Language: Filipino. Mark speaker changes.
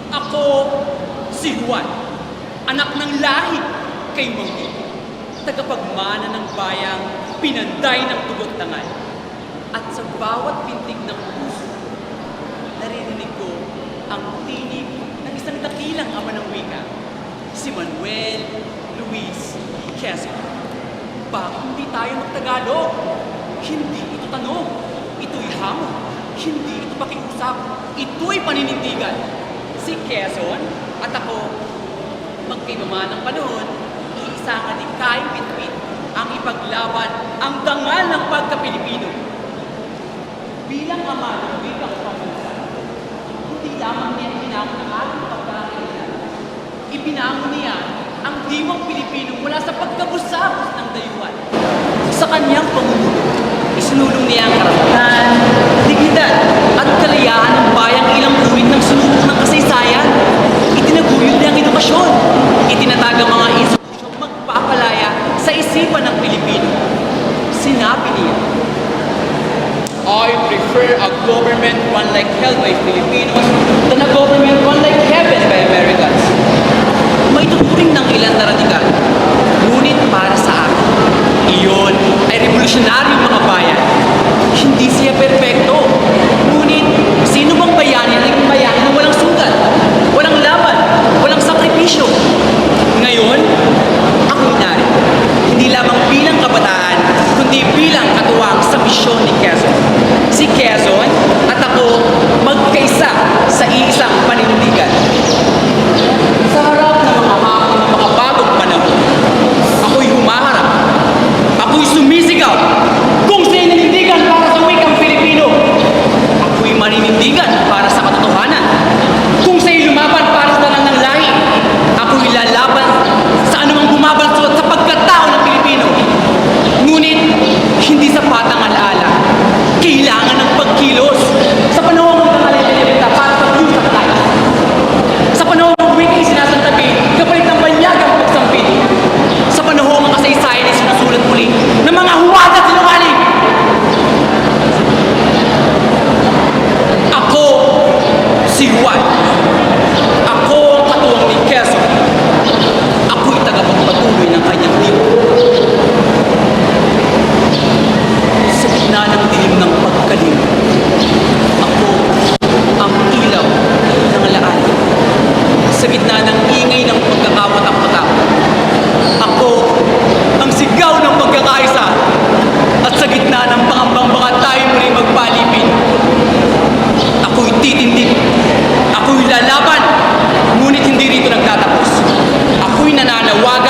Speaker 1: Ako, si Juan, anak ng lahi kay Manggi, tagapagmana ng bayang pinanday ng dugo't dangal. At sa bawat pintig ng puso, naririnig ko ang tinig ng isang dakilang ama ng wika, si Manuel Luis Quezon. Bakit hindi tayo magtagalog? Hindi ito tanong, ito'y hamon. Hindi ito pakiusap, ito'y paninindigan. Si Quezon at ako, magkaiba ng panahon, iisa nga din kahit bitbit ang ipaglaban ang dangal ng pagka-Pilipino. Bilang ama ng wikang pambansa, hindi lamang niya pinangon ang ating pagkakailan. Ibinangon niya ang diwang Pilipino mula sa pagkabusabos ng dayuhan. Sa kanyang pamumuno, isinulong niya ang karapatan, dignidad at kalayaan ng bayang ilang ulit ng sulubok ng kasaysayan. Itinaguyod niya ang edukasyon. Itinatag ang mga institusyong magpapalaya sa isipan ng Pilipino. Sinabi niya, I prefer a government one like held by Filipinos than a government one like heaven by Americans. May tuturing ng ilan na radikal, ngunit para sa akin, iyon ay revolusyonaryong mga bayan. Hindi siya perpekto, ngunit sino bang bayani ang naging bayani na walang sugat, walang laban, walang sakripisyo? Ngayon, ako'y narito, hindi lamang bilang kabataan, kundi bilang katuwang sa misyon ni Quezon. Si Quezon at ako magkaisa sa iisang paninindigan. Sa harap ng mga hapon ng mga bagong panahon, ako'y humaharap, ako'y sumisigaw kung sininindigan para sa wikang Pilipino. Ako'y maninindigan para sa katotohanan. Kung sa'yo lumaban para sa talang ng lahi, ako'y lalaban sa anumang bumabalsot sa pagkatao ng Pilipino. Ngunit, hindi sapat ang alaala. Kailangan ng pagkilos sa panahon ng kalilita para sa blues at life. Sa panahon ng wikang sinasantabi, kapalit ng banyagang pagsambit. Sa panahon ng kasaysayan ay sinusulat muli ng mga huwag at sinungaling. Ako, si Juan. Ako ang katuwang ni Quezon. Ako'y tagapagpatuloy ng kanyang diwa. Sa gitna ng dilim ng pagkalim, ako ang ilaw ng alaan. Sa gitna ng ingay ng pagkakawatak-watak, ako ang sigaw ng pagkakaisa. At sa gitna ng pangambang baka tayo muli magpalipin, ako'y titindig, ako'y lalaban, ngunit hindi rito nagtatapos. Ako'y nananawagan